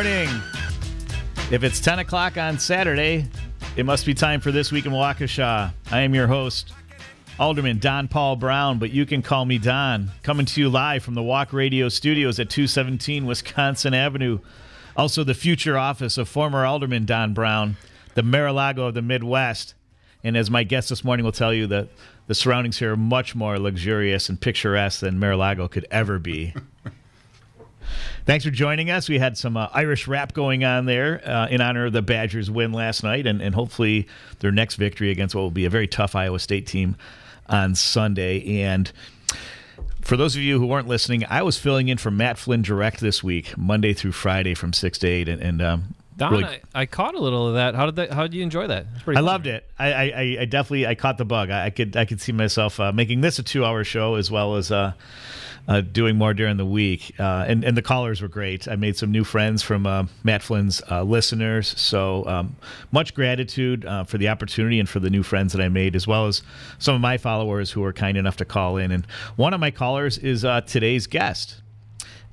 morning. If it's 10 o'clock on Saturday, it must be time for This Week in Waukesha. I am your host, Alderman Don Browne, but you can call me Don. Coming to you live from the Walk Radio Studios at 217 Wisconsin Avenue. Also the future office of former Alderman Don Browne, the Mar-a-Lago of the Midwest. And as my guest this morning will tell you, that the surroundings here are much more luxurious and picturesque than Mar-a-Lago could ever be. Thanks for joining us. We had some Irish rap going on there in honor of the Badgers' win last night and hopefully their next victory against what will be a very tough Iowa State team on Sunday. And for those of you who weren't listening, I was filling in for Matt Flynn Direct this week, Monday through Friday from 6 to 8. Don, really, I caught a little of that. How did you enjoy that? I loved it. I definitely caught the bug. I could see myself making this a 2-hour show as well as doing more during the week. And the callers were great. I made some new friends from Matt Flynn's listeners. So much gratitude for the opportunity and for the new friends that I made, as well as some of my followers who were kind enough to call in. And one of my callers is today's guest.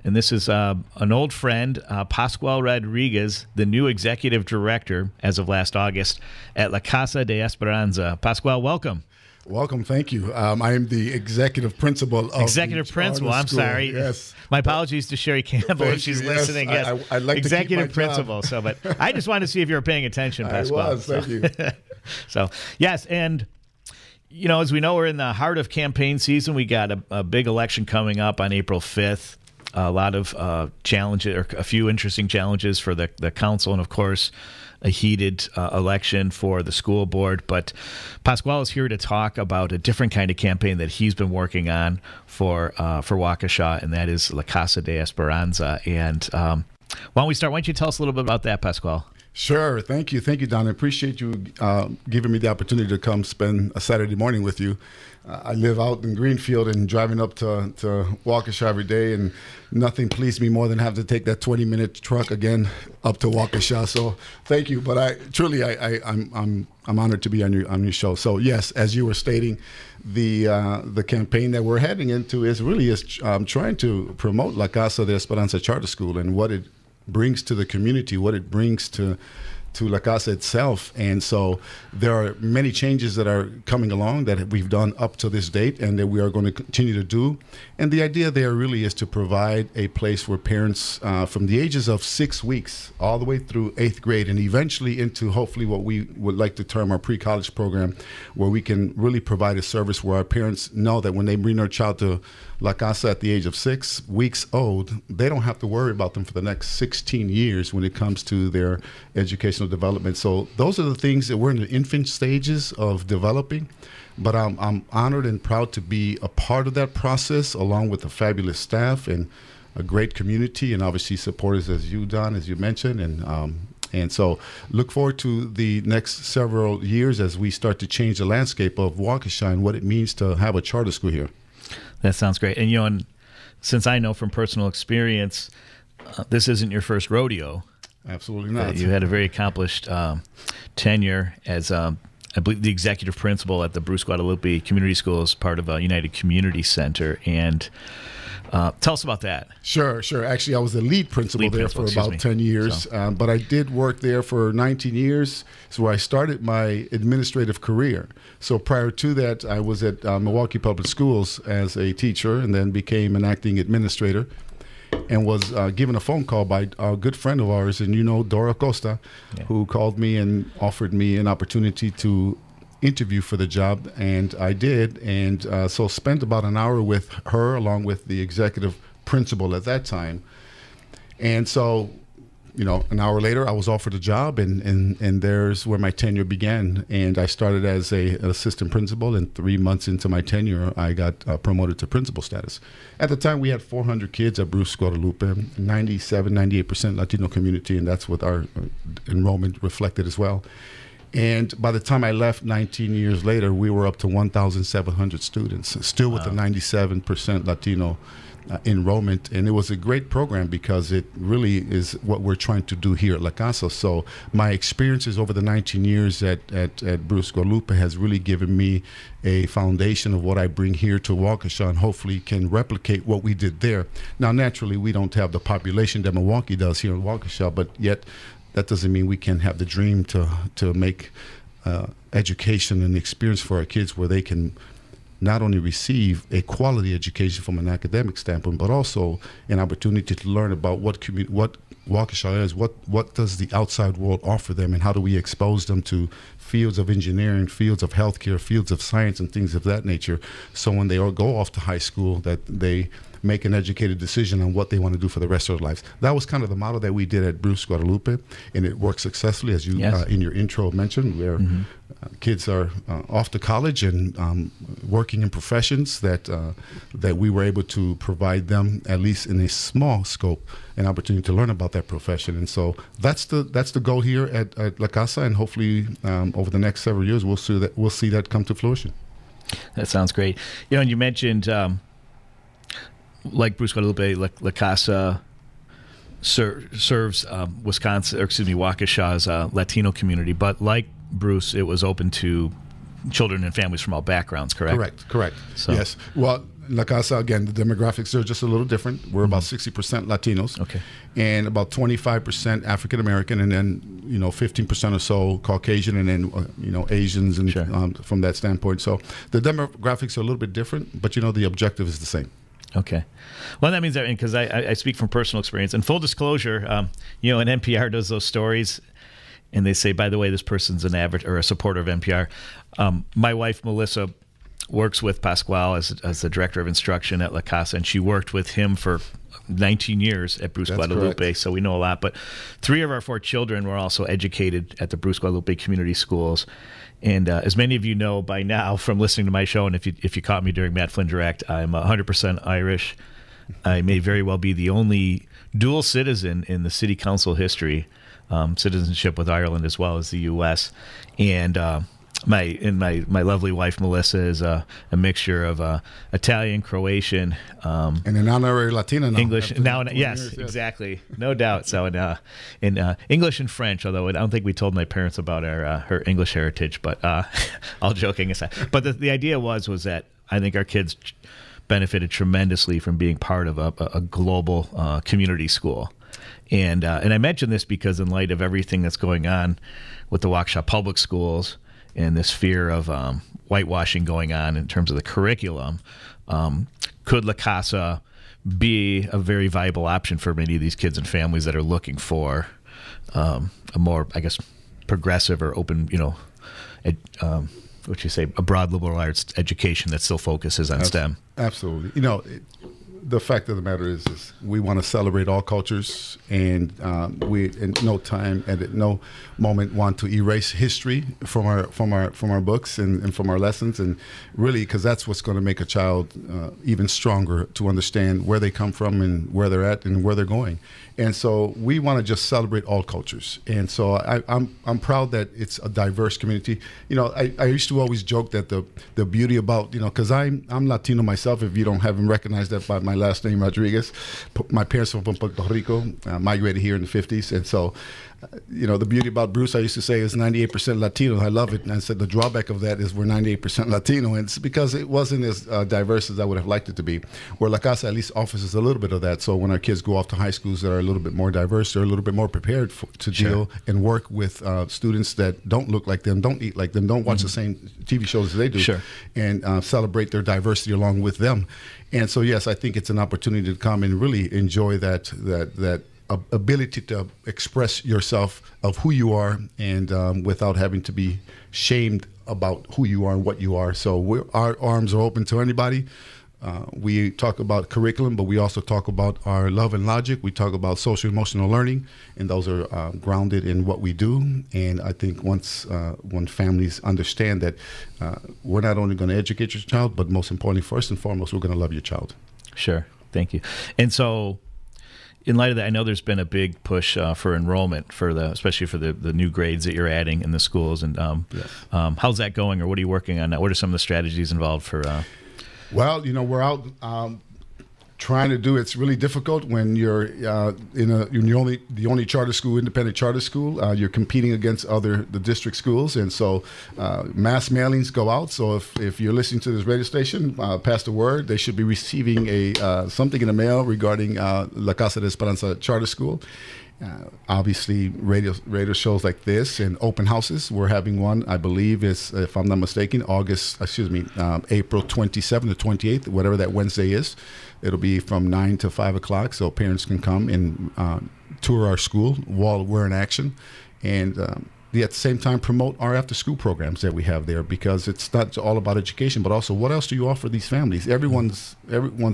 And this is an old friend, Pascual Rodriguez, the new executive director as of last August at La Casa de Esperanza. Pascual, welcome. Welcome, thank you. I am the executive principal of Executive principal, I'm sorry. Yes. My apologies to Sherry Campbell if she's listening. Yes, I'd like executive to keep my principal. So, but I just wanted to see if you were paying attention, Pascual. I was, thank you. So, yes, and you know, as we know, we're in the heart of campaign season. We got a big election coming up on April 5th. A lot of challenges, or a few interesting challenges for the council, and of course, a heated election for the school board. But Pascual is here to talk about a different kind of campaign that he's been working on for Waukesha, and that is La Casa de Esperanza. And why don't we start? Why don't you tell us a little bit about that, Pascual? Sure. Thank you, Don. I appreciate you giving me the opportunity to come spend a Saturday morning with you. I live out in Greenfield and driving up to Waukesha every day, and nothing pleased me more than have to take that 20-minute truck again up to Waukesha. So thank you. But I'm honored to be on your show. So yes, as you were stating, the campaign that we're heading into is trying to promote La Casa de Esperanza Charter School and what it brings to the community, what it brings to La Casa itself. And so there are many changes that are coming along that we've done up to this date and that we are going to continue to do. And the idea there really is to provide a place where parents from the ages of 6 weeks all the way through 8th grade and eventually into hopefully what we would like to term our pre-college program, where we can really provide a service where our parents know that when they bring their child to La Casa at the age of 6 weeks old, they don't have to worry about them for the next 16 years when it comes to their educational development. So those are the things that we're in the infant stages of developing, but I'm honored and proud to be a part of that process along with a fabulous staff and a great community, and obviously supporters as you, Don, as you mentioned. And so look forward to the next several years as we start to change the landscape of Waukesha and what it means to have a charter school here. That sounds great. And, and since I know from personal experience, this isn't your first rodeo. Absolutely not. You had a very accomplished tenure as, I believe, the executive principal at the Bruce Guadalupe Community School as part of United Community Center. And tell us about that. Sure. Actually, I was the lead principal there for about 10 years, but I did work there for 19 years. So I started my administrative career. So prior to that, I was at Milwaukee Public Schools as a teacher and then became an acting administrator and was given a phone call by a good friend of ours, and Dora Costa, who called me and offered me an opportunity to interview for the job, and I did, and so spent about an hour with her along with the executive principal at that time. And so an hour later I was offered a job, and there's where my tenure began. And I started as an assistant principal, and 3 months into my tenure I got promoted to principal status. At the time we had 400 kids at Bruce Guadalupe, 98% Latino community, and that's what our enrollment reflected as well. And by the time I left 19 years later, we were up to 1,700 students, still with the 97% Latino enrollment, and it was a great program because it really is what we're trying to do here at La Casa. So my experiences over the 19 years at Bruce Guadalupe has really given me a foundation of what I bring here to Waukesha, and hopefully can replicate what we did there. Now, naturally, we don't have the population that Milwaukee does here in Waukesha, but yet that doesn't mean we can't have the dream to make education and experience for our kids where they can not only receive a quality education from an academic standpoint, but also an opportunity to learn about what Waukesha is, what does the outside world offer them, and how do we expose them to fields of engineering, fields of healthcare, fields of science, and things of that nature. So when they all go off to high school, that they make an educated decision on what they want to do for the rest of their lives. That was kind of the model that we did at Bruce Guadalupe, and it worked successfully, as you in your intro mentioned, where kids are off to college and working in professions that we were able to provide them, at least in a small scope, an opportunity to learn about that profession. And so that's the goal here at La Casa, and hopefully over the next several years we'll see that come to fruition. That sounds great. And you mentioned like Bruce Guadalupe, La Casa serves Waukesha's Latino community, but like Bruce, it was open to children and families from all backgrounds, correct? Correct. So. Yes. Well, La Casa, again, the demographics are just a little different. We're about 60% Latinos, and about 25% African American, and then 15% or so Caucasian, and then Asians, and from that standpoint. So the demographics are a little bit different, but the objective is the same. Okay. Well, that means that, because I speak from personal experience. And full disclosure, and NPR does those stories, and they say, by the way, this person's an avid or a supporter of NPR. My wife, Melissa, works with Pascual as the director of instruction at La Casa, and she worked with him for 19 years at Bruce Guadalupe, correct. So we know a lot. But 3 of our 4 children were also educated at the Bruce Guadalupe community schools. And as many of you know by now from listening to my show, and if you caught me during Matt Flynn Direct, I'm 100% Irish. I may very well be the only dual citizen in the city council history, citizenship with Ireland as well as the U.S. And my lovely wife Melissa is a mixture of Italian, Croatian, and an honorary Latina now. English now. Yes, exactly, no doubt. So in English and French, although I don't think we told my parents about her English heritage, but all joking aside. But the idea was that I think our kids benefited tremendously from being part of a global community school. And I mention this because in light of everything that's going on with the Waukesha public schools, and this fear of whitewashing going on in terms of the curriculum, could La Casa be a very viable option for many of these kids and families that are looking for a more, I guess, progressive or open, a broad liberal arts education that still focuses on STEM? Absolutely. The fact of the matter is we want to celebrate all cultures, and we at no moment want to erase history from our books and from our lessons, and really, because that's what's going to make a child even stronger to understand where they come from and where they're at and where they're going. And so we want to just celebrate all cultures. And so I'm proud that it's a diverse community. I used to always joke that the beauty about, because I'm Latino myself, if you haven't recognized that by my last name, Rodriguez. My parents were from Puerto Rico, migrated here in the 50s. And so, the beauty about Bruce, I used to say, is 98% Latino. I love it. And I said the drawback of that is we're 98% Latino. And it's because it wasn't as diverse as I would have liked it to be. Where La Casa at least offers us a little bit of that. So when our kids go off to high schools that are a little bit more diverse, they're a little bit more prepared to deal and work with students that don't look like them, don't eat like them, don't watch the same TV shows as they do, and celebrate their diversity along with them. And so, yes, I think it's an opportunity to come and really enjoy that ability to express yourself of who you are, and without having to be shamed about who you are and what you are. So our arms are open to anybody. We talk about curriculum, but we also talk about our love and logic. We talk about social emotional learning, and those are grounded in what we do. And I think when families understand that we're not only going to educate your child, but most importantly, first and foremost, we're going to love your child. Sure. Thank you. And so, in light of that, I know there's been a big push for enrollment especially for the new grades that you're adding in the schools. And how's that going, or what are you working on now? What are some of the strategies involved for? Well, we're out trying to do. It's really difficult when you're the only charter school, independent charter school. You're competing against the district schools, and so mass mailings go out. So if you're listening to this radio station, pass the word. They should be receiving something in the mail regarding La Casa de Esperanza Charter School. Obviously, radio shows like this and open houses. We're having one, I believe, is, if I'm not mistaken, April 27th to 28th, whatever that Wednesday is. It'll be from 9 to 5 o'clock, so parents can come and tour our school while we're in action, and at the same time promote our after-school programs that we have there, because it's not all about education, but also what else do you offer these families? Everyone's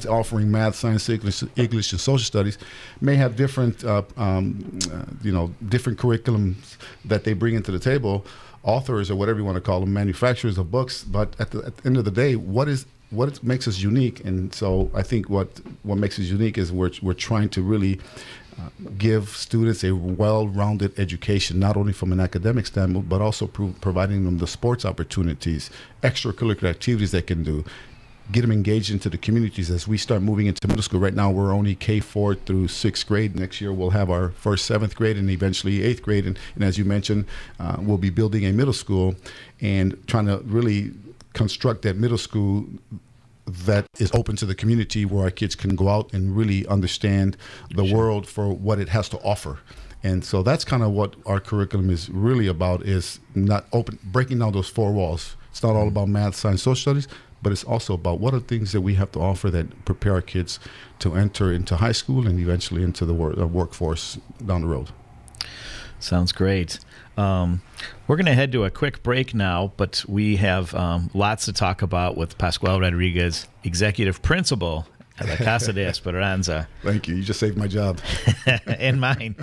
offering math, science, English, and social studies. May have different different curriculums that they bring into the table. Authors, or whatever you want to call them, manufacturers of books. But at the end of the day, what makes us unique? And so I think what makes us unique is we're trying to really give students a well-rounded education, not only from an academic standpoint, but also providing them the sports opportunities, extracurricular activities they can do, get them engaged into the communities as we start moving into middle school. Right now, we're only K4 through 6th grade. Next year, we'll have our first 7th grade and eventually 8th grade. And as you mentioned, we'll be building a middle school and trying to really construct that middle school that is open to the community, where our kids can go out and really understand the world for what it has to offer. And so that's kind of what our curriculum is really about, is not breaking down those four walls. It's not all about math, science, social studies, but it's also about what are things that we have to offer that prepare our kids to enter into high school and eventually into the workforce down the road. Sounds great. We're going to head to a quick break now, but we have lots to talk about with Pascual Rodriguez, Executive Principal at La Casa de Esperanza. Thank you. You just saved my job. And mine.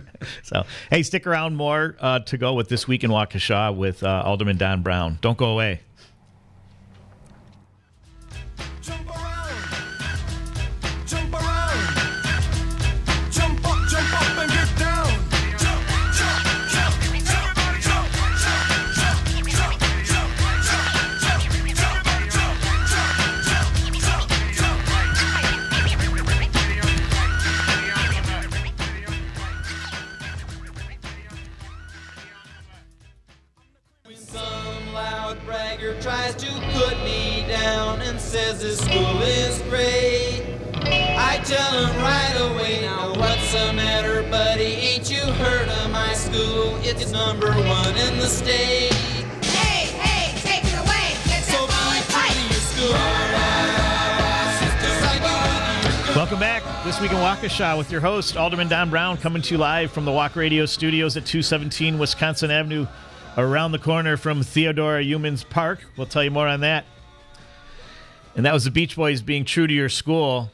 So, hey, stick around, more to go with This Week in Waukesha with Alderman Don Browne. Don't go away. Tries to put me down and says this school is great. I tell him right away, now what's the matter, buddy? Ain't you heard of my school? It's number 1 in the state. Hey, take it away. Get So that be your school. Welcome back. This Week in Waukesha with your host, Alderman Don Browne, coming to you live from the Walk Radio Studios at 217 Wisconsin Avenue, around the corner from Theodora Humans Park. We'll tell you more on that. And that was the Beach Boys, Being True to Your School.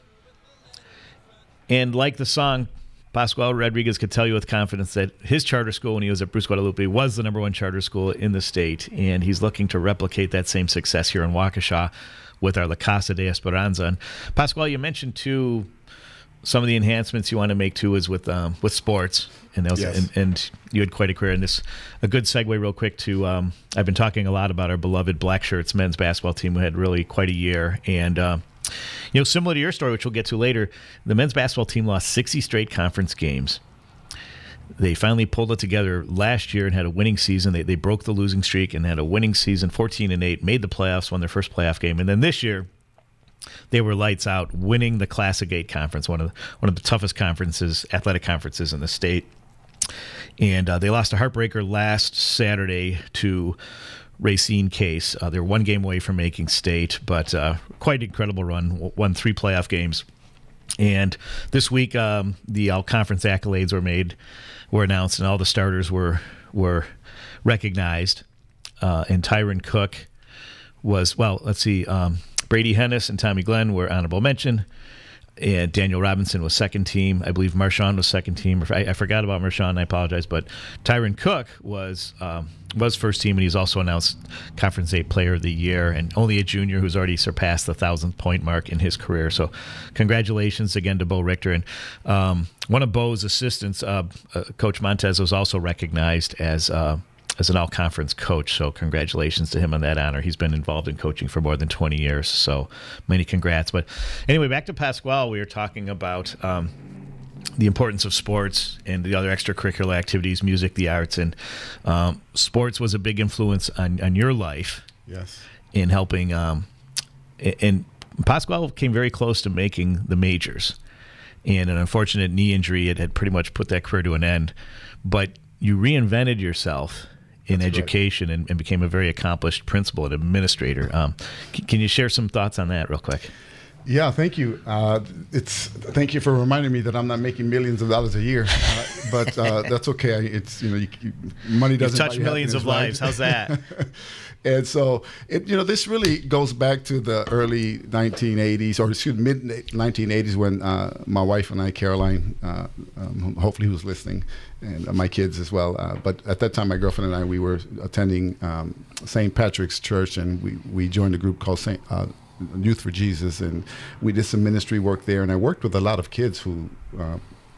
And like the song, Pascual Rodriguez could tell you with confidence that his charter school when he was at Bruce Guadalupe was the number 1 charter school in the state. And he's looking to replicate that same success here in Waukesha with our La Casa de Esperanza. And Pascual, you mentioned too, some of the enhancements you want to make too is with sports, and that was, yes. and you had quite a career in this. A good segue, real quick, to I've been talking a lot about our beloved Black Shirts men's basketball team, who had really quite a year, and similar to your story, which we'll get to later, the men's basketball team lost 60 straight conference games. They finally pulled it together last year and had a winning season. They broke the losing streak and had a winning season, 14-8, made the playoffs, won their first playoff game, and then this year they were lights out, winning the Classic 8 conference, one of the toughest conferences, athletic conferences in the state. And they lost a heartbreaker last Saturday to Racine Case. They were 1 game away from making state, but quite an incredible run, won 3 playoff games. And this week, the all-conference accolades were announced, and all the starters were recognized. And Tyron Cook was, Brady Hennis and Tommy Glenn were honorable mention. And Daniel Robinson was second team. I believe Marshawn was second team. I forgot about Marshawn. I apologize. But Tyron Cook was first team, and he's also announced Conference 8 Player of the Year, and only a junior who's already surpassed the 1,000-point mark in his career. So congratulations again to Bo Richter. And one of Bo's assistants, Coach Montez, was also recognized as as an all-conference coach. So congratulations to him on that honor. He's been involved in coaching for more than 20 years. So many congrats. But anyway, back to Pasquale. We were talking about the importance of sports and the other extracurricular activities, music, the arts, and sports was a big influence on your life. Yes. In helping, and Pasquale came very close to making the majors. And an unfortunate knee injury had pretty much put that career to an end. But you reinvented yourself in education and became a very accomplished principal and administrator. Can you share some thoughts on that real quick? Yeah, thank you. Thank you for reminding me that I'm not making millions of dollars a year, but that's okay. It's money doesn't touch millions of lives. How's that? And so this really goes back to the early 1980s, or mid 1980s, when my wife and I, Caroline, hopefully who's listening, and my kids as well. But at that time, my girlfriend and I, we were attending St. Patrick's Church, and we joined a group called Youth for Jesus, and we did some ministry work there. And I worked with a lot of kids who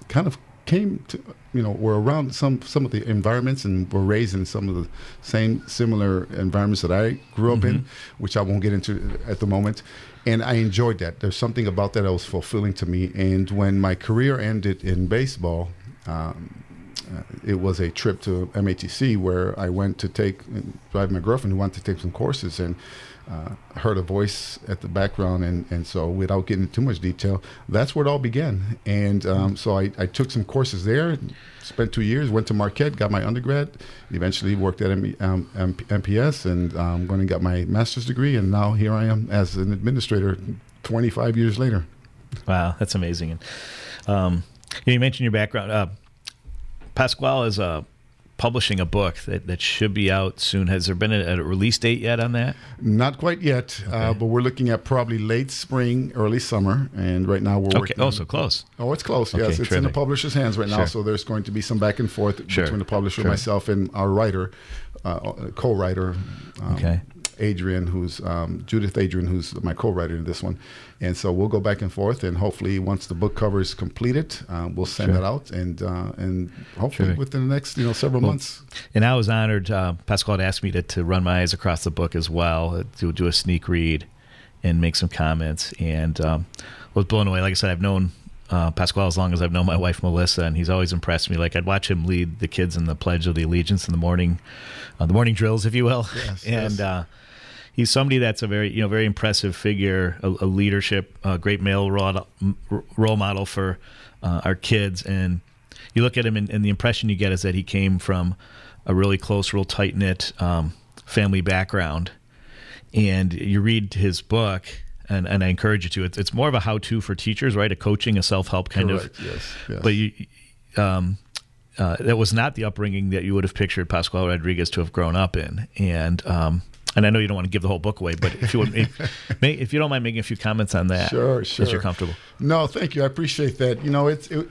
kind of came to, were around some of the environments and were raised in some of the similar environments that I grew up in, which I won't get into at the moment. And I enjoyed that. There's something about that was fulfilling to me. And when my career ended in baseball, it was a trip to MATC where I went to drive my girlfriend who wanted to take some courses, and heard a voice at the background, and so without getting too much detail, that's where it all began. And so I took some courses there, spent 2 years, went to Marquette, got my undergrad, eventually worked at MPS, and went and got my master's degree, and now here I am as an administrator 25 years later. Wow, that's amazing. And you mentioned your background. Pasquale is publishing a book that should be out soon. Has there been a release date yet on that? Not quite yet, okay. But we're looking at probably late spring, early summer, and right now we're working. Okay, so close. Oh, it's close, yes. It's in the publisher's hands right now, so there's going to be some back and forth between the publisher, myself, and our writer, co-writer, Adrian, who's Judith Adrian, who's my co-writer in this one. And so we'll go back and forth, and hopefully once the book cover is completed, we'll send it out, and hopefully within the next several months. And I was honored. Pasquale had asked me to run my eyes across the book as well, to do a sneak read and make some comments, and was blown away. Like I said, I've known Pasquale as long as I've known my wife Melissa, and he's always impressed me. Like, I'd watch him lead the kids in the Pledge of the Allegiance in the morning drills, if you will. Yes, and he's somebody that's a very impressive figure, a leadership, a great male role model for our kids. And you look at him, and the impression you get is that he came from a really close, real tight-knit family background. And you read his book, and I encourage you to. It's more of a how-to for teachers, right? A coaching, a self-help kind of. Yes. But that was not the upbringing that you would have pictured Pasquale Rodriguez to have grown up in. And I know you don't want to give the whole book away, but if you don't mind making a few comments on that, sure, if you're comfortable. No, thank you. I appreciate that.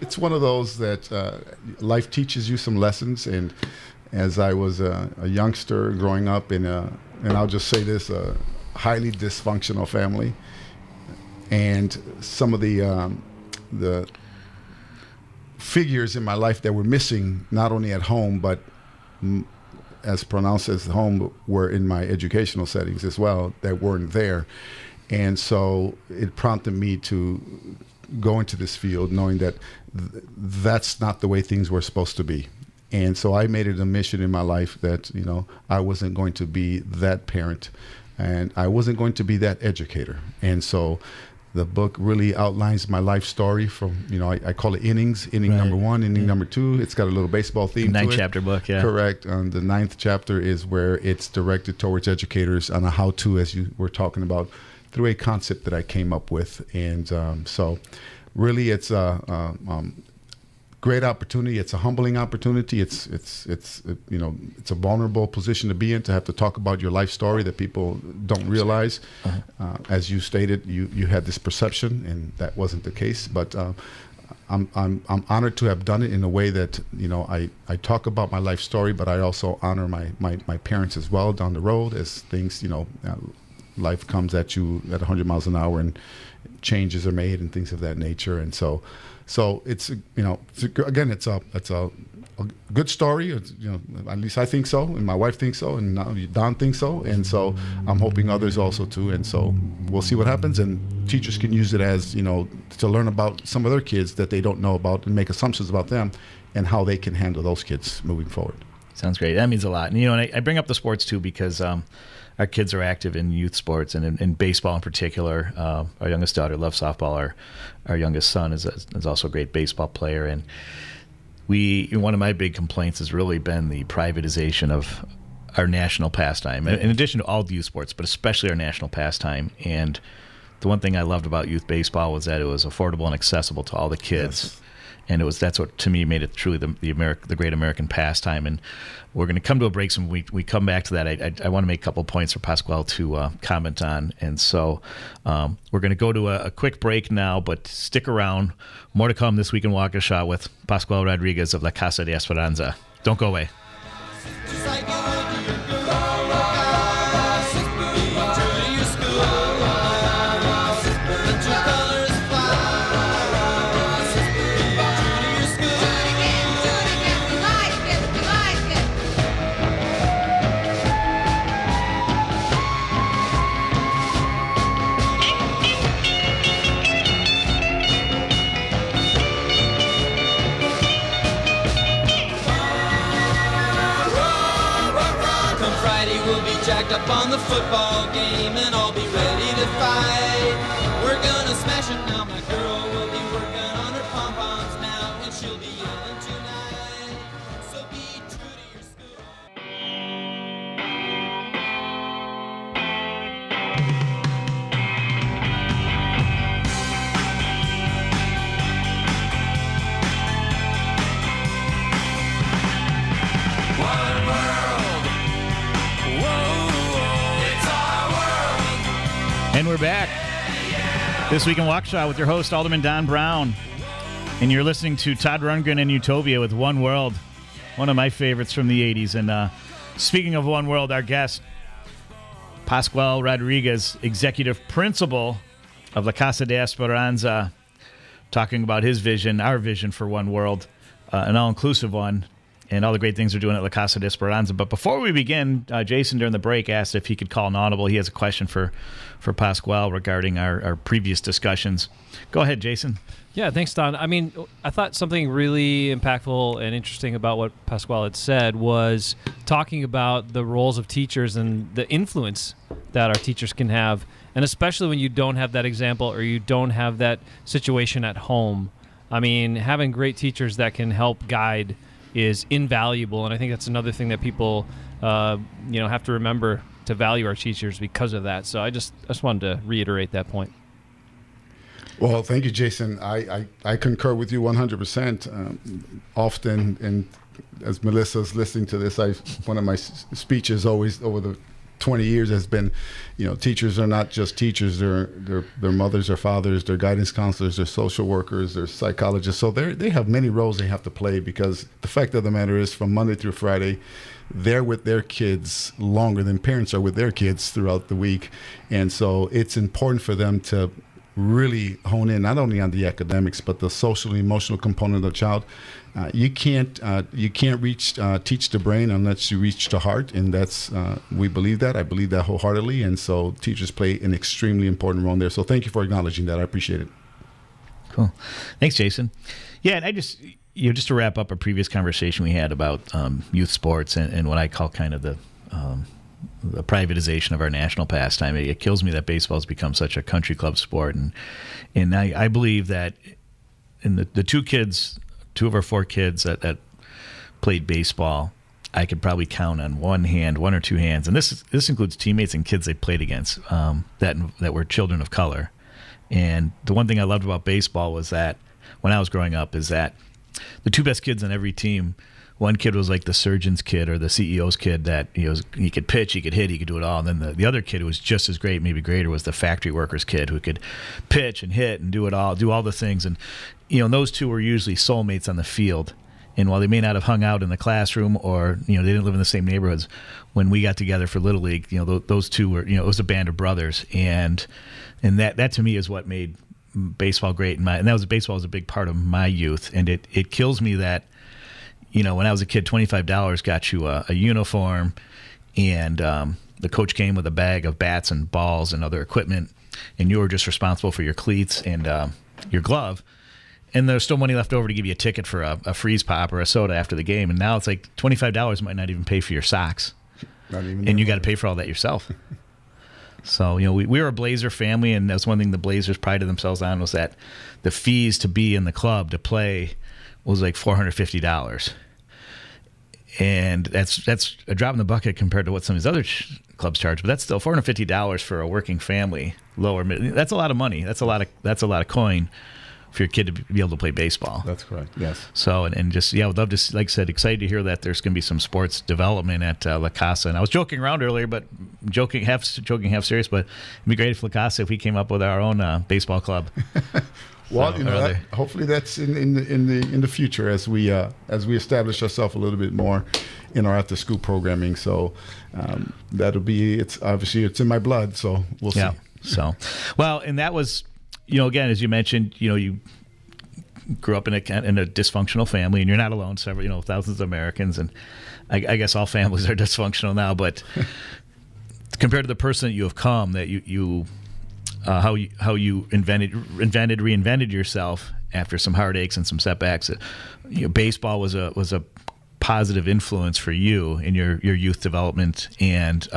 It's one of those that life teaches you some lessons. And as I was a youngster growing up and I'll just say this, a highly dysfunctional family, and some of the figures in my life that were missing, not only at home, but as pronounced as home, were in my educational settings as well, that weren't there. And so it prompted me to go into this field knowing that that's not the way things were supposed to be. And so I made it a mission in my life that, I wasn't going to be that parent, and I wasn't going to be that educator. And so the book really outlines my life story from, I call it innings, inning number 1, inning number 2. It's got a little baseball theme to it. 9-chapter book, yeah. Correct. The 9th chapter is where it's directed towards educators on a how-to, as you were talking about, through a concept that I came up with. And so really it's a great opportunity. It's a humbling opportunity. It's a vulnerable position to be in, to have to talk about your life story that people don't realize. As you stated, you had this perception, and that wasn't the case. But I'm honored to have done it in a way that I talk about my life story, but I also honor my parents as well down the road as things life comes at you at 100 miles an hour, and changes are made and things of that nature. And so it's it's a good story. It's, at least I think so, and my wife thinks so, and now Don thinks so, and so I'm hoping others also too. And so we'll see what happens, and teachers can use it as to learn about some of their kids that they don't know about and make assumptions about them and how they can handle those kids moving forward. Sounds great. That means a lot. And and I bring up the sports too because our kids are active in youth sports and in baseball in particular. Our youngest daughter loves softball. Our youngest son is also a great baseball player. And one of my big complaints has really been the privatization of our national pastime, in addition to all the youth sports, but especially our national pastime. And the one thing I loved about youth baseball was that it was affordable and accessible to all the kids. Yes. And that's what to me made it truly the great American pastime. And we're going to come to a break. So when we come back to that, I want to make a couple points for Pasquale to comment on. And so we're going to go to a quick break now, but stick around. More to come this week in Waukesha with Pasquale Rodriguez of La Casa de Esperanza. Don't go away. Up on the football game and I'll be ready to fight. We're gonna smash it now. My girl will be working on her pom-poms now and she'll be yelling tonight. So be true to your school. One world. Whoa. And we're back this week in Waukesha with your host, Alderman Don Browne. And you're listening to Todd Rundgren and Utopia with One World, one of my favorites from the 80s. And speaking of One World, our guest, Pasquale Rodriguez, executive principal of La Casa de Esperanza, talking about his vision, our vision for One World, an all-inclusive one, and all the great things we're doing at La Casa de Esperanza. But before we begin, Jason, during the break, asked if he could call an audible. He has a question for Pasquale regarding our previous discussions. Go ahead, Jason. Yeah, thanks, Don. I mean, I thought something really impactful and interesting about what Pasquale had said was talking about the roles of teachers and the influence that our teachers can have, and especially when you don't have that example or you don't have that situation at home. I mean, having great teachers that can help guide is invaluable, and I think that's another thing that people have to remember to value our teachers because of that. So I just wanted to reiterate that point. Well, thank you, Jason. I concur with you 100%. Often, and as Melissa's listening to this, one of my speeches always over the 20 years has been, teachers are not just teachers. They're mothers, their fathers, they're guidance counselors, they're social workers, they're psychologists. So they have many roles they have to play, because the fact of the matter is, from Monday through Friday, they're with their kids longer than parents are with their kids throughout the week. And so it's important for them to really hone in not only on the academics but the social and emotional component of the child. You can't teach the brain unless you reach the heart, and that's we believe that. I believe that wholeheartedly, and so teachers play an extremely important role there. So thank you for acknowledging that. I appreciate it. Cool, thanks, Jason. Yeah, and I just to wrap up a previous conversation we had about youth sports and what I call kind of the privatization of our national pastime. It kills me that baseball's become such a country club sport, and I believe that in the two of our four kids that played baseball, I could probably count on one or two hands, and this includes teammates and kids they played against that were children of color. And the one thing I loved about baseball was that when I was growing up is that the two best kids on every team, one kid was like the surgeon's kid or the CEO's kid, that he could pitch, he could hit, he could do it all. And then the other kid who was just as great, maybe greater, was the factory worker's kid who could pitch and hit and do it all, do all the things. And those two were usually soulmates on the field. And while they may not have hung out in the classroom or, they didn't live in the same neighborhoods, when we got together for Little League, those two were, it was a band of brothers. And that to me is what made baseball great. And baseball was a big part of my youth. And it kills me that, when I was a kid, $25 got you a uniform, and the coach came with a bag of bats and balls and other equipment, and you were just responsible for your cleats and your glove. And there's still money left over to give you a ticket for a freeze pop or a soda after the game. And now it's like $25 might not even pay for your socks. And you got to pay for all that yourself. So, we were a Blazer family, and that's one thing the Blazers prided themselves on, was that the fees to be in the club, to play, was like $450. And that's a drop in the bucket compared to what some of these other clubs charge. But that's still $450 for a working famy, lower mid. That's a lot of money. That's a lot of coin for your kid to be able to play baseball. That's correct. Yes. So and just would love to, like I said, excited to hear that there's going to be some sports development at La Casa. And I was joking around earlier, but half serious. But it'd be great if La Casa, if we came up with our own baseball club. Well, hopefully that's in the future as we establish ourselves a little bit more in our after school programming. So that'll be, it's obviously it's in my blood. So we'll see. So, well, and that was, again, as you mentioned, you grew up in a dysfunctional family, and you're not alone. Several, thousands of Americans, and I guess all families are dysfunctional now. But compared to the person that you have come, that how you reinvented yourself after some heartaches and some setbacks. Baseball was a positive influence for you in your youth development, and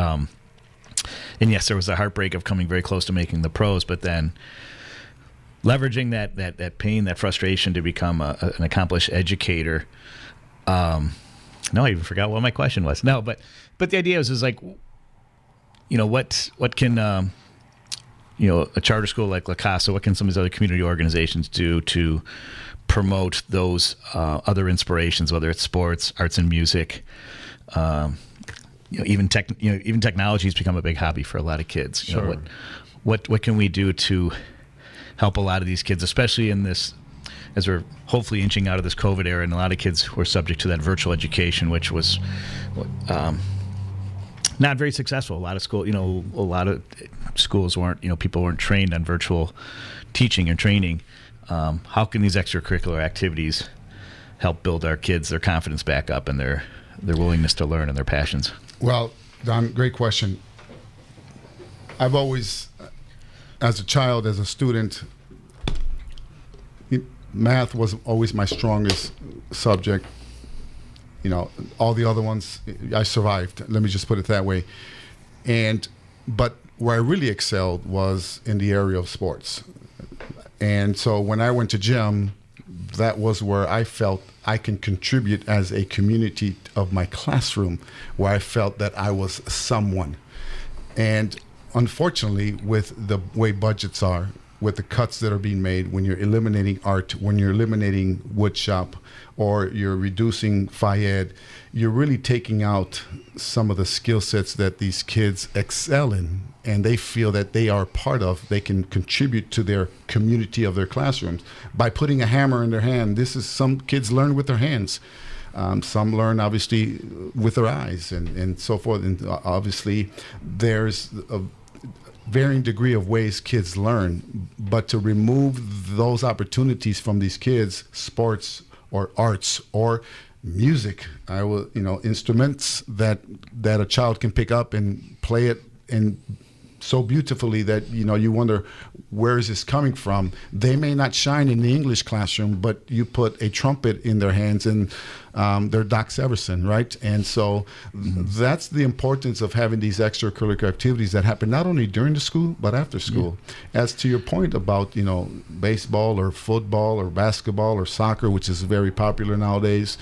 yes, there was a heartbreak of coming very close to making the pros, but then leveraging that pain, that frustration to become an accomplished educator. No, I even forgot what my question was. No, but the idea is like, what can a charter school like La Casa, what can some of these other community organizations do to promote those other inspirations, whether it's sports, arts and music, even technology has become a big hobby for a lot of kids. Sure. What can we do to help a lot of these kids, especially in this, as we're hopefully inching out of this COVID era, and a lot of kids were subject to that virtual education, which was not very successful. A lot of schools weren't, people weren't trained on virtual teaching and training. How can these extracurricular activities help build our kids, their confidence back up, and their willingness to learn and their passions? Well, Don, great question. I've always, as a child, as a student, math was always my strongest subject. All the other ones, I survived. Let me just put it that way. But where I really excelled was in the area of sports. And so when I went to gym, that was where I felt I can contribute as a community of my classroom, where I felt that I was someone. And unfortunately, with the way budgets are, with the cuts that are being made, when you're eliminating art, when you're eliminating wood shop, or you're reducing FIED, you're really taking out some of the skill sets that these kids excel in, and they feel that they are part of, they can contribute to their community of their classrooms by putting a hammer in their hand. Some kids learn with their hands. Some learn, obviously, with their eyes and so forth. And obviously, there's a varying degree of ways kids learn. But to remove those opportunities from these kids, sports or arts or music, instruments that a child can pick up and play it and so beautifully that you wonder, where is this coming from? They may not shine in the English classroom, but you put a trumpet in their hands and they're Doc Severinsen, right? And so that's the importance of having these extracurricular activities that happen not only during the school but after school. Yeah. As to your point about baseball or football or basketball or soccer, which is very popular nowadays,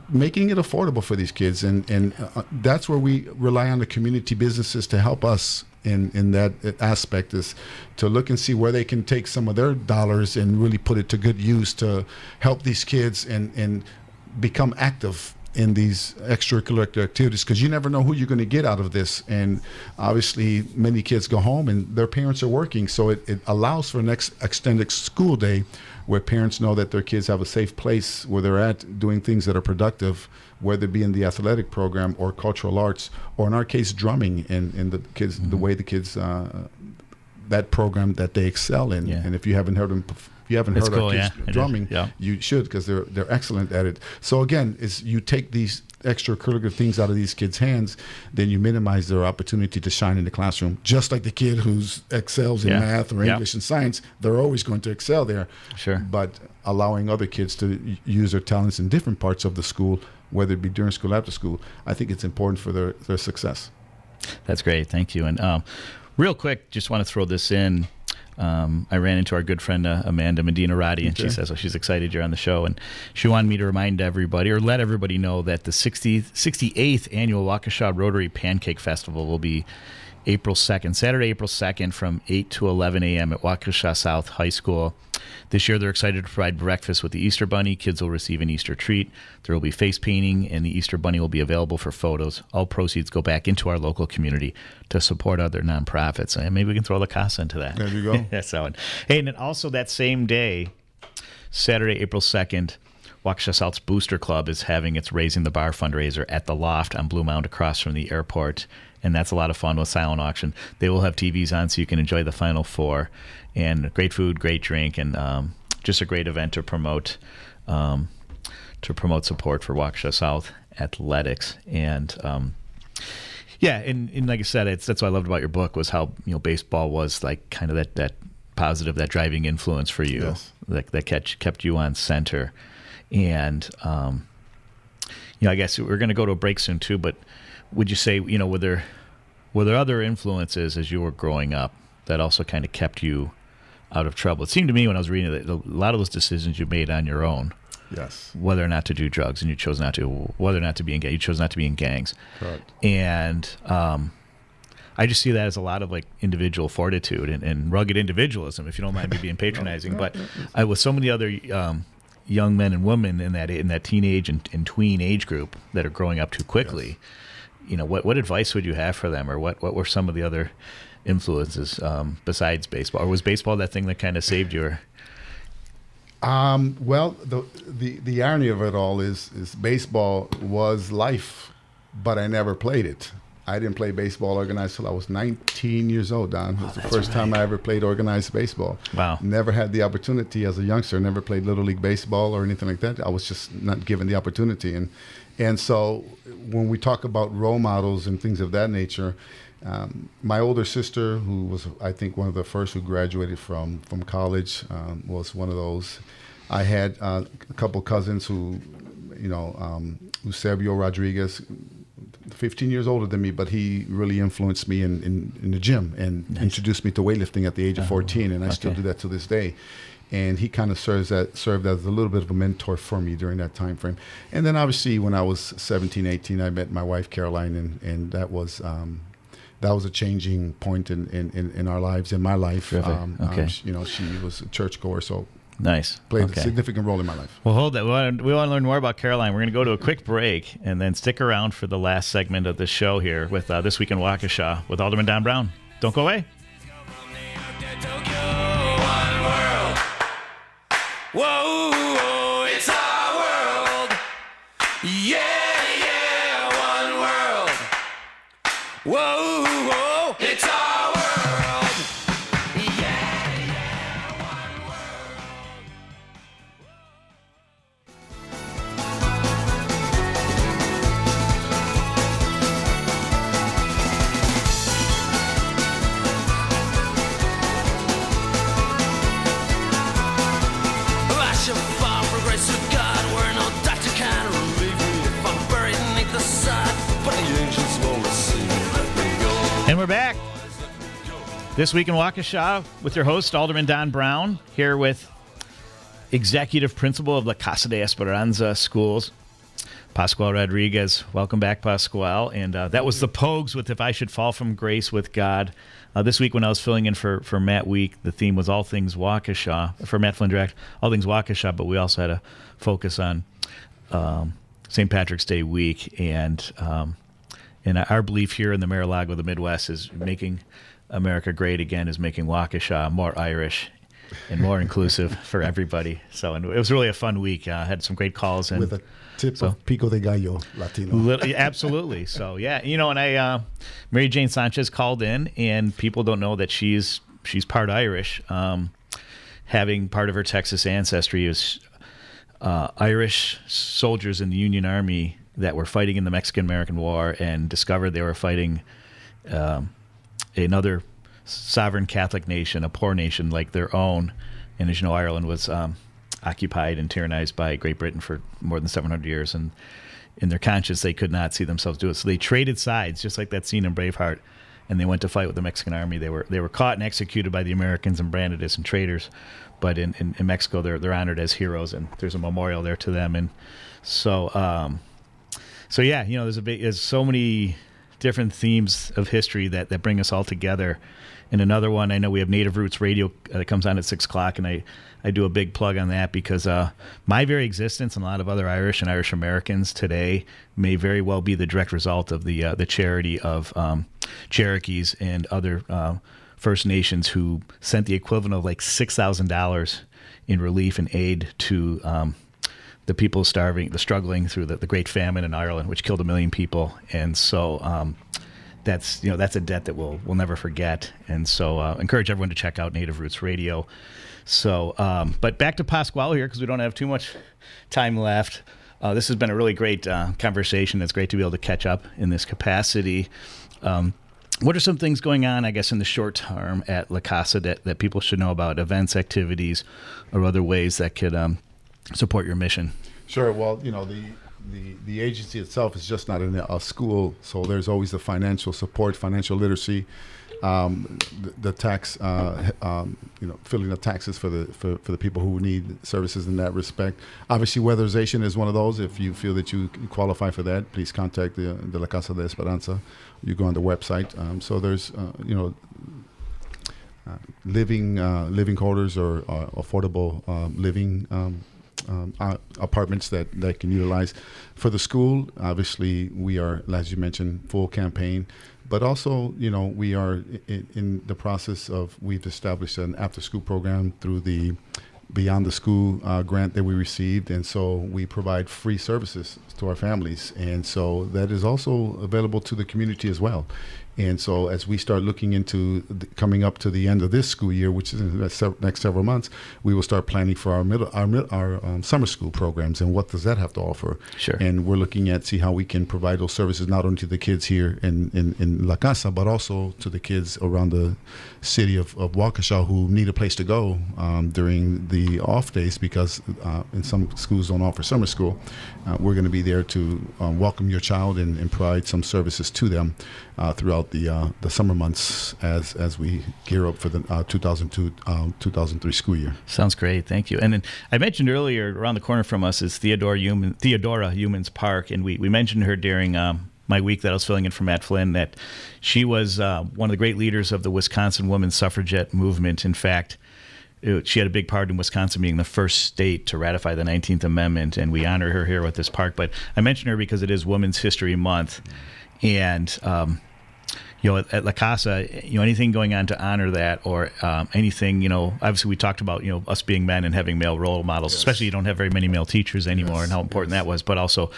making it affordable for these kids, and that's where we rely on the community businesses to help us in that aspect, is to look and see where they can take some of their dollars and really put it to good use to help these kids and become active in these extracurricular activities, because you never know who you're going to get out of this. And obviously many kids go home and their parents are working, so it allows for an extended school day where parents know that their kids have a safe place where they're at doing things that are productive, whether it be in the athletic program or cultural arts, or in our case drumming, and the kids, the way the kids that program that they excel in. And if you haven't heard them, you haven't heard our kids drumming, you should, because they're excellent at it. So again, is you take these extracurricular things out of these kids' hands, then you minimize their opportunity to shine in the classroom. Just like the kid who excels in math or English and science, they're always going to excel there. Sure. But allowing other kids to use their talents in different parts of the school, whether it be during school, after school, I think it's important for their success. That's great. Thank you. And real quick, just want to throw this in. I ran into our good friend Amanda Medina Roddy, and she says she's excited you're on the show, and she wanted me to remind everybody, or let everybody know, that the 68th annual Waukesha Rotary Pancake Festival will be April 2nd, Saturday, April 2nd, from 8 to 11 a.m. at Waukesha South High School. This year, they're excited to provide breakfast with the Easter Bunny. Kids will receive an Easter treat. There will be face painting, and the Easter Bunny will be available for photos. All proceeds go back into our local community to support other nonprofits. And maybe we can throw the CASA into that. There you go. That's that one. Hey, and then also that same day, Saturday, April 2nd, Waukesha South's Booster Club is having its Raising the Bar fundraiser at the Loft on Blue Mound across from the airport. And that's a lot of fun with silent auction. They will have TVs on so you can enjoy the Final Four. And great food, great drink, and just a great event to promote support for Waukesha South athletics. And and like I said, that's what I loved about your book, was how baseball was like kind of that positive, that driving influence for you, that kept you on center. And I guess we're going to go to a break soon too. But would you say were there other influences as you were growing up that also kind of kept you out of trouble? It seemed to me when I was reading it, a lot of those decisions you made on your own. Yes. Whether or not to do drugs, and you chose not to. Whether or not to be in gangs, you chose not to be in gangs. Correct. And I just see that as a lot of like individual fortitude and rugged individualism, if you don't mind me being patronizing. But with so many other young men and women in that teenage and tween age group that are growing up too quickly, what advice would you have for them, or what were some of the other influences besides baseball, or was baseball that thing that kind of saved you? Well, the irony of it all is baseball was life, but I never played it. I didn't play baseball organized till I was 19 years old, Don. It was the first time I ever played organized baseball. Wow. Never had the opportunity as a youngster, never played Little League Baseball or anything like that. I was just not given the opportunity. And so when we talk about role models and things of that nature, my older sister, who was, I think, one of the first who graduated from college, was one of those. I had a couple cousins who, Eusebio Rodriguez, 15 years older than me, but he really influenced me in the gym and introduced me to weightlifting at the age of 14, and I still do that to this day. And he kind of served as a little bit of a mentor for me during that time frame. And then obviously when I was 17, 18, I met my wife Caroline, and that was a changing point in our lives, in my life. She was a churchgoer, so nice. Played a significant role in my life. Well, hold that. We want to learn more about Caroline. We're going to go to a quick break and then stick around for the last segment of the show here with This Week in Waukesha with Alderman Don Browne. Don't go away. Whoa, it's our world. Yeah, one world. Whoa, it's our world. And we're back. This Week in Waukesha with your host, Alderman Don Browne, here with Executive Principal of La Casa de Esperanza Schools, Pascual Rodriguez. Welcome back, Pascual. And that was the Pogues with If I Should Fall from Grace with God. This week when I was filling in for Matt Week, the theme was All Things Waukesha. For Matt Flynn Direct, All Things Waukesha, but we also had a focus on St. Patrick's Day week, and our belief here in the Mar-a-Lago, the Midwest, is making America great again, is making Waukesha more Irish and more inclusive for everybody. So, and it was really a fun week. Had some great calls, and with a tip of Pico de Gallo Latino. Absolutely. So yeah, and Mary Jane Sanchez called in, and people don't know that she's part Irish. Having part of her Texas ancestry is Irish soldiers in the Union Army that were fighting in the Mexican-American War and discovered they were fighting another sovereign Catholic nation, a poor nation like their own. And as you know, Ireland was occupied and tyrannized by Great Britain for more than 700 years. And in their conscience, they could not see themselves do it. So they traded sides, just like that scene in Braveheart, and they went to fight with the Mexican army. They were caught and executed by the Americans and branded as traitors. But in Mexico, they're honored as heroes, and there's a memorial there to them. And so, yeah, there's so many different themes of history that bring us all together. And another one, I know we have Native Roots Radio that comes on at 6 o'clock, and I do a big plug on that because my very existence and a lot of other Irish and Irish Americans today may very well be the direct result of the charity of Cherokees and other First Nations who sent the equivalent of like $6,000 in relief and aid to the people struggling through the Great Famine in Ireland, which killed 1 million people. And so that's a debt that we'll never forget. And so encourage everyone to check out Native Roots Radio. So, but back to Pasquale here, because we don't have too much time left. This has been a really great conversation. It's great to be able to catch up in this capacity. What are some things going on, I guess, in the short term at La Casa that people should know about, events, activities, or other ways that could support your mission? Sure. Well, the agency itself is just not in a school, so there's always the financial support, financial literacy, the tax, filling the taxes for the people who need services in that respect. Obviously, weatherization is one of those. If you feel that you qualify for that, please contact the La Casa de Esperanza. You go on the website. So there's living quarters or affordable living apartments that can utilize. For the school, obviously, we are, as you mentioned, full campaign. But also, we are in the process of, we've established an after-school program through the Beyond the School grant that we received. And so we provide free services to our families. And so that is also available to the community as well. And so as we start looking into coming up to the end of this school year, which is in the next several months, we will start planning for our summer school programs and what does that have to offer. Sure. And we're looking at see how we can provide those services not only to the kids here in La Casa, but also to the kids around the city of Waukesha who need a place to go during the off days because in some schools don't offer summer school. We're going to be there to welcome your child and provide some services to them throughout the summer months as we gear up for the 2002-2003 school year. Sounds great. Thank you. And then I mentioned earlier, around the corner from us is Theodora Humans Park, and we mentioned her during my week that I was filling in for Matt Flynn, that she was one of the great leaders of the Wisconsin women's suffragette movement. In fact, she had a big part in Wisconsin being the first state to ratify the 19th Amendment, and we honor her here with this park. But I mentioned her because it is Women's History Month, and at La Casa, anything going on to honor that, or anything, obviously we talked about, us being men and having male role models, yes. Especially you don't have very many male teachers anymore, yes. And how important that was. But also,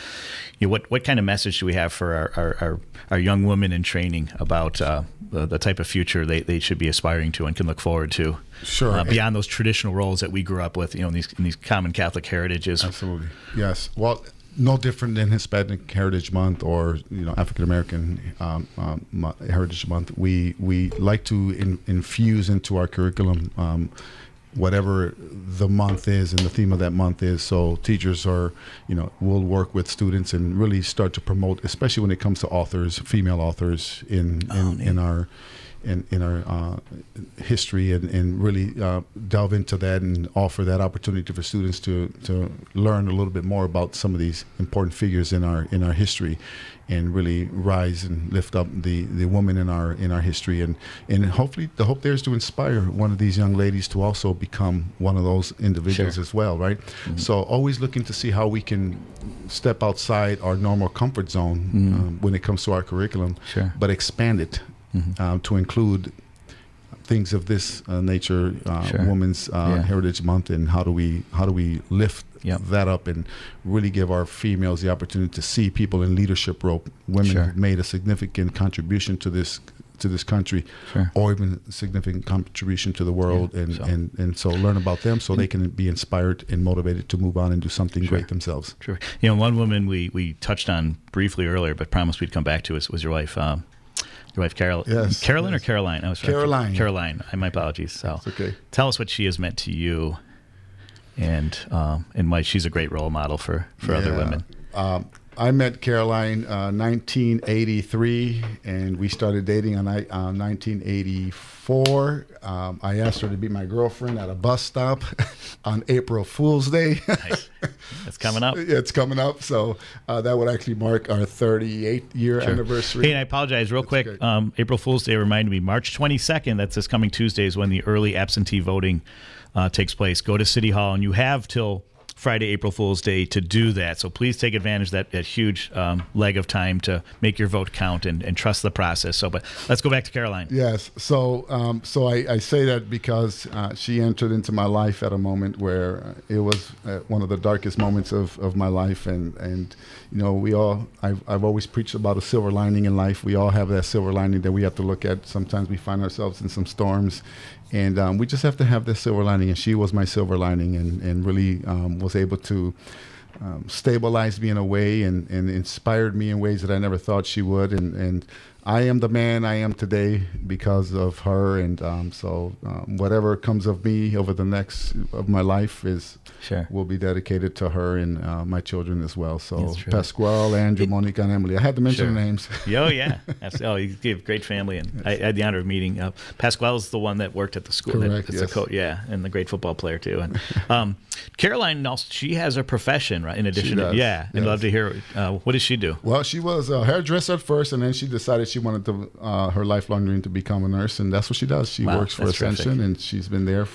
what kind of message do we have for our young women in training about the type of future they should be aspiring to and can look forward to? Sure. Beyond those traditional roles that we grew up with, in these common Catholic heritages. Absolutely. Yes. Well, no different than Hispanic Heritage Month or African American Heritage Month. We like to infuse into our curriculum whatever the month is and the theme of that month is. So teachers will work with students and really start to promote, especially when it comes to authors, female authors in in our history, and really delve into that and offer that opportunity for students to learn a little bit more about some of these important figures in our history, and really rise and lift up the woman in our history, and hopefully the hope there is to inspire one of these young ladies to also become one of those individuals Sure. as well, right? Mm-hmm. So always looking to see how we can step outside our normal comfort zone when it comes to our curriculum, Sure. but expand it to include things of this nature, Sure. Women's Heritage Month, and how do we lift Yep. that up and really give our females the opportunity to see people in leadership role, women Sure. who've made a significant contribution to this country, Sure. or even a significant contribution to the world, Yeah. and so learn about them so they can be inspired and motivated to move on and do something Sure. great themselves. True. You know, one woman we touched on briefly earlier, but promised we'd come back to was your wife. Your wife, Carol. Yes, Carolyn yes. or Caroline? I was Caroline. Caroline. My apologies. So, It's okay. Tell us what she has meant to you, and why she's a great role model for other Yeah. women. I met Caroline 1983, and we started dating on 1984. I asked her to be my girlfriend at a bus stop on April Fool's Day. Nice. That's coming up. Yeah, it's coming up, so that would actually mark our 38th year Sure. anniversary. Hey, and I apologize real quick. okay. April Fool's Day reminded me, March 22nd, that's this coming Tuesday, is when the early absentee voting takes place. Go to City Hall, and you have till Friday, April Fool's Day to do that. So please take advantage of that huge leg of time to make your vote count and trust the process. So, but let's go back to Caroline. Yes. So I say that because she entered into my life at a moment where it was one of the darkest moments of my life. And you know, I've always preached about a silver lining in life. We all have that silver lining that we have to look at. Sometimes we find ourselves in some storms, and we just have to have this silver lining. And she was my silver lining, and really was able to stabilize me in a way, and inspired me in ways that I never thought she would. And I am the man I am today because of her. And so whatever comes of me over the next of my life will be dedicated to her and my children as well. So Pasquale, Andrew, Monica, and Emily. I had to mention their names. Oh, yeah. You have a great family. And I had the honor of meeting. Pasquale's the one that worked at the school. Correct, That's yes. the coach, yeah, and the great football player, too. And Caroline, also, she has a profession, right, in addition She to, does, yeah. I'd yes. love to hear, what does she do? Well, she was a hairdresser at first, and then she decided she wanted to, her lifelong dream to become a nurse, and that's what she does. She Wow, works for that's Ascension, terrific. and she's been there,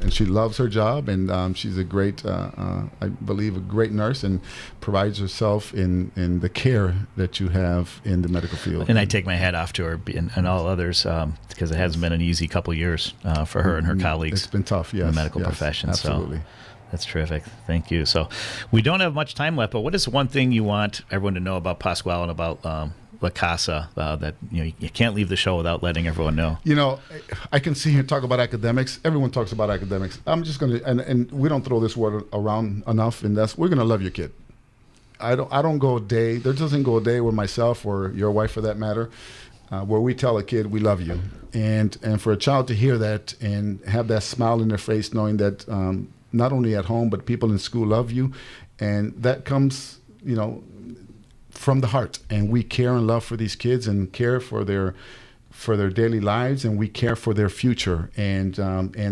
and she loves her job, and she's a great, I believe, a great nurse, and provides herself in the care that you have in the medical field. And I take my hat off to her and all others because it hasn't been an easy couple of years for her and her colleagues. It's been tough, yes. In the medical yes, profession. absolutely. So that's terrific. Thank you. So we don't have much time left, but what is one thing you want everyone to know about Pasquale and about La Casa that you can't leave the show without letting everyone know? You know, I can see here talk about academics. Everyone talks about academics. I'm just going to, and we don't throw this word around enough, and we're going to love your kid. I don't go a day, there doesn't go a day with myself or your wife for that matter, where we tell a kid we love you. And for a child to hear that and have that smile in their face, knowing that not only at home, but people in school love you, and that comes, you know, from the heart. And we care and love for these kids and care for their daily lives, and we care for their future. And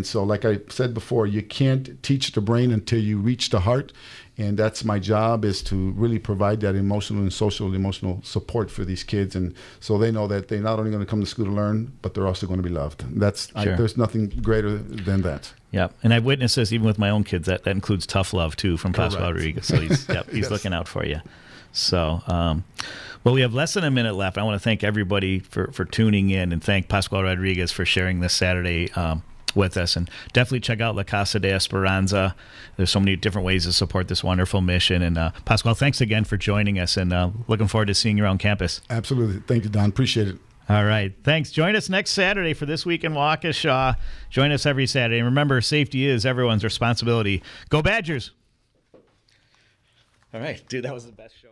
so, like I said before, you can't teach the brain until you reach the heart. And that's my job, is to really provide that emotional and social emotional support for these kids. And so they know that they're not only going to come to school to learn, but they're also going to be loved. Sure. There's nothing greater than that. Yeah, and I've witnessed this even with my own kids. That includes tough love too from Pasquale Correct. Rodriguez. So he's Yes. looking out for you. So, well, we have less than a minute left. I want to thank everybody for tuning in, and thank Pasquale Rodriguez for sharing this Saturday with us. And definitely check out La Casa de Esperanza. There's so many different ways to support this wonderful mission. And Pasquale, thanks again for joining us, and looking forward to seeing you around campus. Absolutely. Thank you, Don. Appreciate it. All right. Thanks. Join us next Saturday for This Week in Waukesha. Join us every Saturday. And remember, safety is everyone's responsibility. Go Badgers. All right. Dude, that was the best show.